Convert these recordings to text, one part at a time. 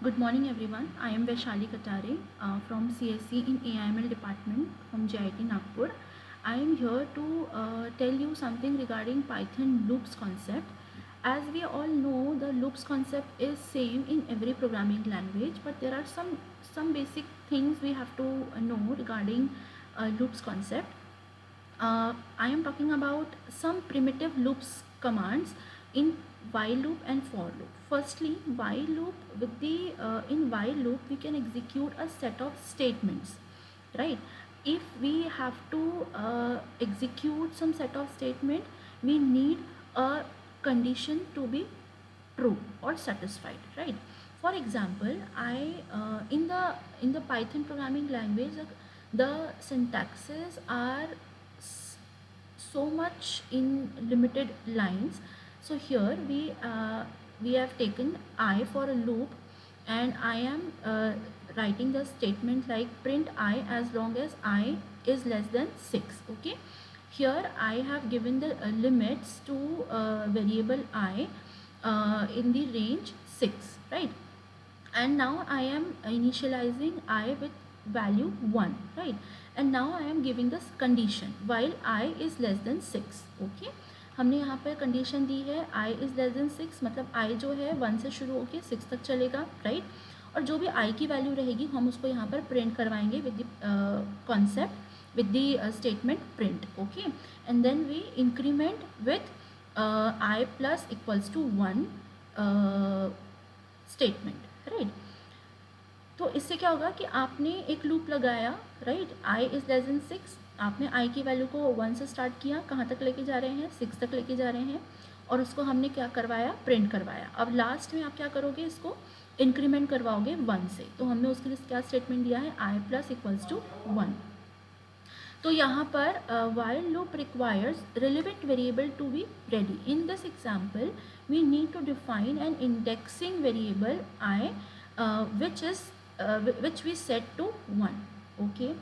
Good morning everyone. I am Vaishali Katare from CSC in AIML department from JIT Nagpur. I am here to tell you something regarding Python loops concept. As we all know, the loops concept is same in every programming language, but there are some basic things we have to know regarding loops concept. I am talking about some primitive loops commands in while loop and for loop. Firstly, while loop with the in while loop we can execute a set of statements, right? If we have to execute some set of statement, we need a condition to be true or satisfied, right? For example, I in the Python programming language, the syntaxes are so much in limited lines. So here we have taken I for a loop, and I am writing the statement like print I as long as I is less than 6. Okay, here I have given the limits to variable I in the range 6, right? And now I am initializing I with value 1, right? And now I am giving this condition while I is less than 6. okay, हमने यहाँ पर condition दी है I is less than 6, मतलब I जो है 1 से शुरू होकर 6 तक चलेगा, राइट? और जो भी I की वैल्यू रहेगी हम उसको यहाँ पर प्रिंट करवाएंगे with the concept with the statement print. Okay, and then we increment with I plus equals to 1 statement, right? तो इससे क्या होगा कि आपने एक लूप लगाया, right? I is less than 6, आपने I की वैल्यू को 1 से स्टार्ट किया, कहाँ तक लेके जा रहे हैं? 6 तक लेके जा रहे हैं, और उसको हमने क्या करवाया? प्रिंट करवाया. अब लास्ट में आप क्या करोगे? इसको इंक्रीमेंट करवाओगे 1 से. तो हमने उसके लिए क्या स्टेटमेंट दिया है? I plus equals to 1. तो यहाँ पर while loop requires relevant variable to be ready. In this example, we need to define an indexing variable I, which we set to 1. Okay.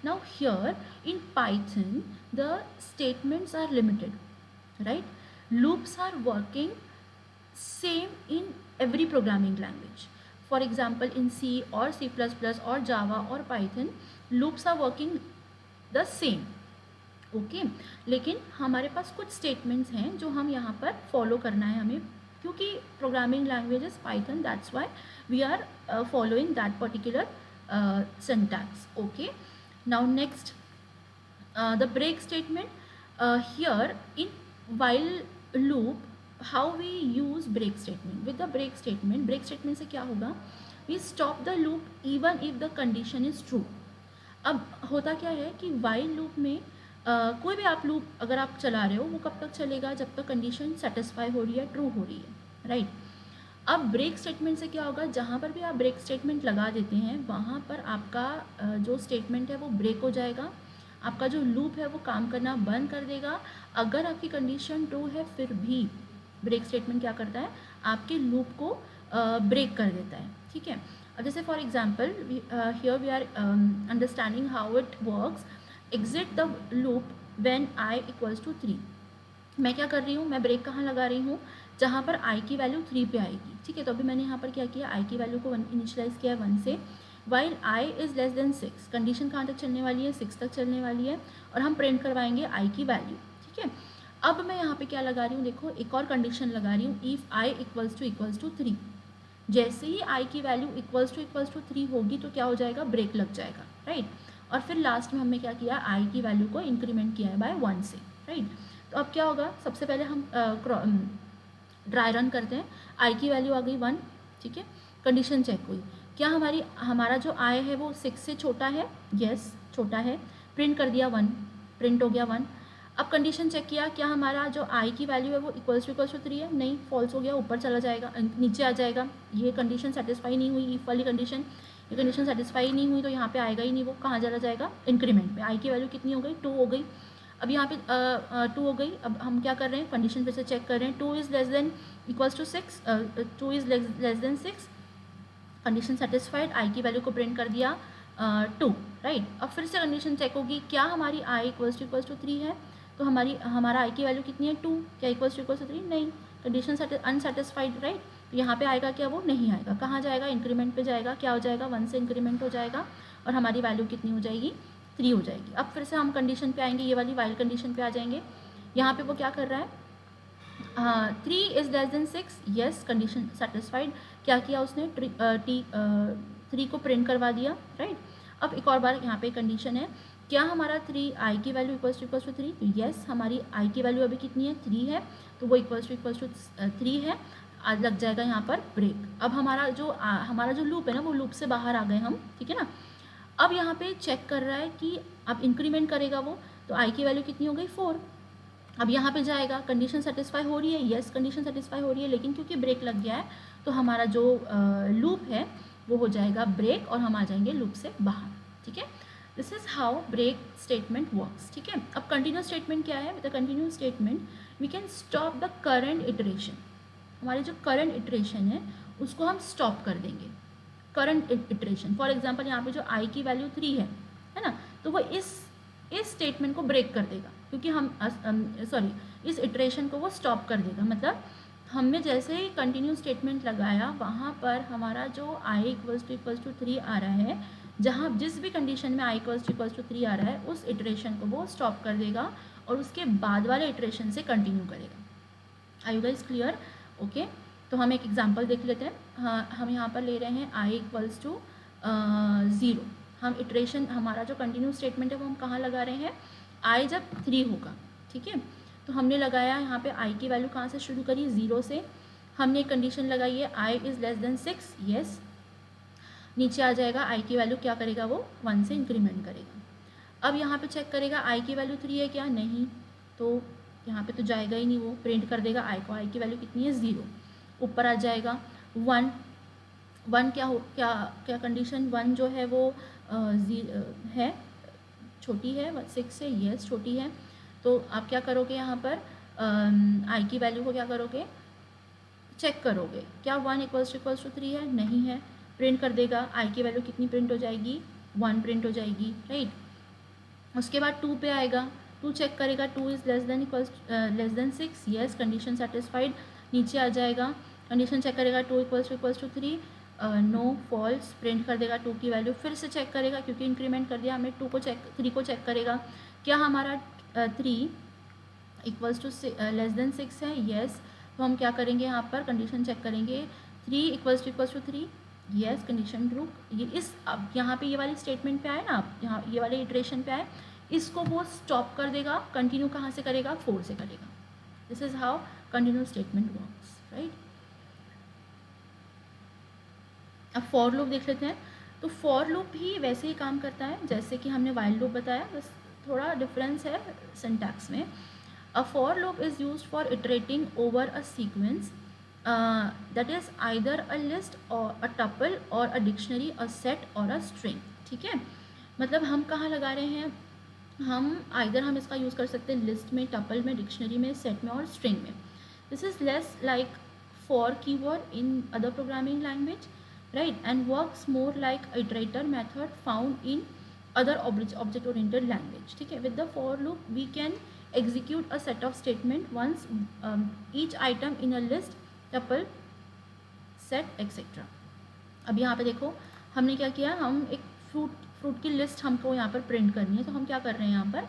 Now here in Python, the statements are limited, right? Loops are working same in every programming language. For example, in C or C++ or Java or Python, loops are working the same. Okay, लेकिन हमारे पास कुछ statements हैं जो हम यहाँ पर follow करना है हमें, क्योंकि programming language is Python, that's why we are following that particular syntax. Okay, now next the break statement. Here in while loop how we use break statement. With the break statement से क्या होगा? We stop the loop even if the condition is true. अब होता क्या है कि while loop में कोई भी आप लूप अगर आप चला रहे हो, वो कब तक चलेगा? जब तक कंडीशन सेटिस्फाई हो रही है, ट्रू हो रही है, राइट? अब ब्रेक स्टेटमेंट से क्या होगा? जहाँ पर भी आप ब्रेक स्टेटमेंट लगा देते हैं, वहाँ पर आपका जो स्टेटमेंट है वो ब्रेक हो जाएगा, आपका जो लूप है वो काम करना बंद कर देगा. अगर आपकी कंडीशन ट्रू है, फिर भी ब्रेक स्टेटमेंट क्या करता है? आपके लूप को ब्रेक कर देता है. ठीक है, जैसे for example here we are understanding how it works. Exit the loop when I equals to 3. मैं क्या कर रही हूँ? मैं ब्रेक कहाँ लगा रही हूँ? जहाँ पर I की वैल्यू 3 पे आएगी. ठीक है, तो अभी मैंने यहाँ पर क्या किया? I की वैल्यू को इनिशियलाइज किया 1 से. While I is less than 6, condition कहाँ तक चलने वाली है? 6 तक चलने वाली है, और हम प्रिंट करवाएंगे I की वैल्यू. ठीक है, अब मैं यहाँ पे क्या लगा रही हूँ? देखो, एक और कंडीशन लगा रही हूँ, इफ़ I इक्वल्स टू 3. जैसे ही I की वैल्यू इक्वल्स टू 3 होगी तो क्या हो जाएगा? ब्रेक लग जाएगा, राइट? और फिर लास्ट में हमने क्या किया? I की वैल्यू को इंक्रीमेंट किया है बाय 1 से, राइट? तो अब क्या होगा? सबसे पहले हम ड्राई रन करते हैं. I की वैल्यू आ गई 1. ठीक है, कंडीशन चेक हुई. क्या हमारा जो I है वो 6 से छोटा है? यस, छोटा है. प्रिंट कर दिया 1, प्रिंट हो गया 1. अब कंडीशन चेक किया, क्या हमारा जो I की वैल्यू है वो इक्वल्स टू 3 है? नहीं, फॉल्स हो गया, ऊपर चला जाएगा, नीचे आ जाएगा. ये कंडीशन सेटिस्फाई नहीं हुई, इफ वाली कंडीशन, ये कंडीशन सेटिस्फाई नहीं हुई तो यहाँ पे आएगा ही नहीं. वो कहाँ चला जाएगा? इंक्रीमेंट पे. I की वैल्यू कितनी हो गई? 2 हो गई. अब यहाँ पे 2 हो गई. अब हम क्या कर रहे हैं? कंडीशन फिर से चेक कर रहे हैं. 2 is less than equals to 6, 2 is less than 6, condition satisfied. I की वैल्यू को प्रिंट कर दिया 2, राइट? अब फिर से कंडीशन चेक होगी, क्या हमारी I इक्वल्स टू 3 है? तो हमारा I की वैल्यू कितनी है? 2. क्या इक्वल्स टू 3? नहीं, कंडीशन अनसेटिस्फाइड, राइट? तो यहाँ पे आएगा क्या, वो नहीं आएगा, कहाँ जाएगा, इंक्रीमेंट पे जाएगा, क्या हो जाएगा, 1 से इंक्रीमेंट हो जाएगा और हमारी वैल्यू कितनी हो जाएगी, 3 हो जाएगी। अब फिर से हम कंडीशन पे आएंगे, ये वाली वाइल कंडीशन पे आ जाएंगे। यहाँ पे वो क्या कर रहा है, 3 is less than 6, yes condition satisfied, क्या किया उसने, 3 को प्रिंट करवा दिया, राइट। अब एक और बार यहाँ पे कंडीशन है, क्या हमारा 3 आई की वैल्यू इक्वल्स टू 3, तो येस हमारी आई की वैल्यू अभी कितनी है, 3 है, तो वो इक्वल्स टू 3 है। आज लग जाएगा यहाँ पर ब्रेक। अब हमारा जो लूप है ना, वो लूप से बाहर आ गए हम, ठीक है ना। अब यहाँ पे चेक कर रहा है कि अब इंक्रीमेंट करेगा वो, तो आई की वैल्यू कितनी हो गई, 4। अब यहाँ पे जाएगा, कंडीशन सेटिस्फाई हो रही है, येस कंडीशन सेटिस्फाई हो रही है, लेकिन क्योंकि ब्रेक लग गया है तो हमारा जो लूप है वो हो जाएगा ब्रेक और हम आ जाएंगे लूप से बाहर, ठीक है। This is how break statement works, ठीक है। अब कंटिन्यूस स्टेटमेंट क्या है, with the continues statement we can stop the current iteration, हमारी जो करंट इटरेशन है उसको हम स्टॉप कर देंगे, करंट इटरेशन। फॉर एग्जाम्पल यहाँ पे जो आई की वैल्यू 3 है ना, तो वो इस स्टेटमेंट को ब्रेक कर देगा, क्योंकि हम इस इटरेशन को वो स्टॉप कर देगा। मतलब हमने जैसे ही कंटिन्यू स्टेटमेंट लगाया वहाँ पर हमारा जो आई इक्वल्स टू 3 आ रहा है, जहाँ जिस भी कंडीशन में आई इक्वल्स टू 3 आ रहा है उस इटरेशन को वो स्टॉप कर देगा और उसके बाद वाले इटरेशन से कंटिन्यू करेगा। Are you guys clear? Okay, तो हम एक एग्जांपल देख लेते हैं। हाँ, हम यहाँ पर ले रहे हैं आई इक्वल्स टू 0। हम इटरेशन, हमारा जो कंटिन्यू स्टेटमेंट है वो हम कहाँ लगा रहे हैं, आई जब 3 होगा, ठीक है। तो हमने लगाया यहाँ पे आई की वैल्यू कहाँ से शुरू करी, 0 से। हमने कंडीशन लगाई है I is less than 6, yes. नीचे आ जाएगा, आई की वैल्यू क्या करेगा, वो 1 से इंक्रीमेंट करेगा। अब यहाँ पे चेक करेगा आई की वैल्यू 3 है क्या, नहीं, तो यहाँ पे तो जाएगा ही नहीं, वो प्रिंट कर देगा आई को, आई की वैल्यू कितनी है, 0। ऊपर आ जाएगा 1 क्या कंडीशन, 1 जो है वो है, छोटी है 6 से, येस छोटी है। तो आप क्या करोगे, यहाँ पर आई की वैल्यू को क्या करोगे, चेक करोगे, क्या 1 इक्वल्स टू 3 है, नहीं है, प्रिंट कर देगा। आई की वैल्यू कितनी प्रिंट हो जाएगी, 1 प्रिंट हो जाएगी, राइट। उसके बाद 2 पे आएगा, 2 चेक करेगा, 2 is less than 6, yes condition satisfied. नीचे आ जाएगा, कंडीशन चेक करेगा, 2 equals to 3, no, false, print कर देगा 2 की वैल्यू। फिर से चेक करेगा, क्योंकि इंक्रीमेंट कर दिया हमें, 3 को चेक करेगा, क्या हमारा 3 इक्वल्स टू लेस देन 6 है, येस। तो हम क्या करेंगे, यहाँ पर कंडीशन चेक करेंगे, 3 equals to 3, yes condition true. ये इस, अब यहाँ पे ये वाली स्टेटमेंट पे आए ना आप, यहाँ ये वाले इटरेशन पे आए, इसको वो स्टॉप कर देगा। कंटिन्यू कहाँ से करेगा, 4 से करेगा। This is how continue statement works, right. अब फॉर लूप देख लेते हैं। तो फॉर लूप भी वैसे ही काम करता है जैसे कि हमने वाइल लूप बताया, बस थोड़ा डिफरेंस है सिंटैक्स में। A for loop is used for iterating over a sequence that is either a list और अ टपल और अ डिक्शनरी, अ सेट और अ स्ट्रिंग, ठीक है। मतलब हम कहाँ लगा रहे हैं, हम इसका यूज़ कर सकते हैं लिस्ट में, टपल में, डिक्शनरी में, सेट में और स्ट्रिंग में। This is less like for keyword in other programming language, right, and works more like iterator method found in other object oriented language, ठीक है। with the for loop we can execute a set of statement once each item in a list, tuple, set etc। अब यहाँ पे देखो हमने क्या किया, हम एक फ्रूट की लिस्ट हमको यहाँ पर प्रिंट करनी है, तो हम क्या कर रहे हैं, यहाँ पर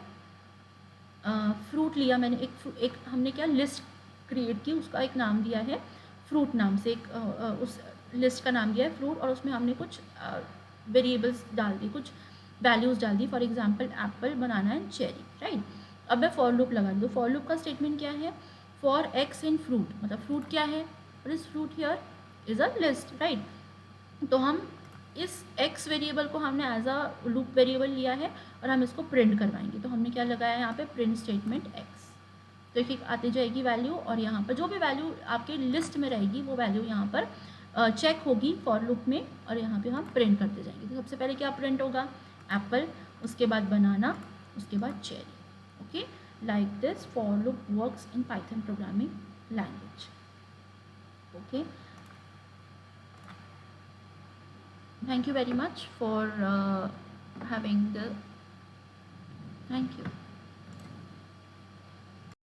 फ्रूट लिया मैंने, एक हमने क्या लिस्ट क्रिएट की, उसका एक नाम दिया है फ्रूट नाम से, उस लिस्ट का नाम दिया है फ्रूट, और उसमें हमने कुछ वेरिएबल्स डाल दी, कुछ वैल्यूज़ डाल दी, for example apple, banana and cherry, right. अब मैं फॉर लूप लगा दूँ। फॉर लूप का स्टेटमेंट क्या है, फॉर एक्स इन फ्रूट, मतलब फ्रूट क्या है, और इस fruit here is a list, right. तो हम इस एक्स वेरिएबल को हमने एज अ लूप वेरिएबल लिया है और हम इसको प्रिंट करवाएंगे, तो हमने क्या लगाया यहाँ पे, प्रिंट स्टेटमेंट एक्स। तो एक आती जाएगी वैल्यू, और यहाँ पर जो भी वैल्यू आपके लिस्ट में रहेगी वो वैल्यू यहाँ पर चेक होगी फॉर लूप में, और यहाँ पे हम प्रिंट करते जाएंगे। तो सबसे पहले क्या प्रिंट होगा, एप्पल, उसके बाद बनाना, उसके बाद cherry, okay. Like this for loop works in Python programming language, okay. Thank you very much for having the, thank you।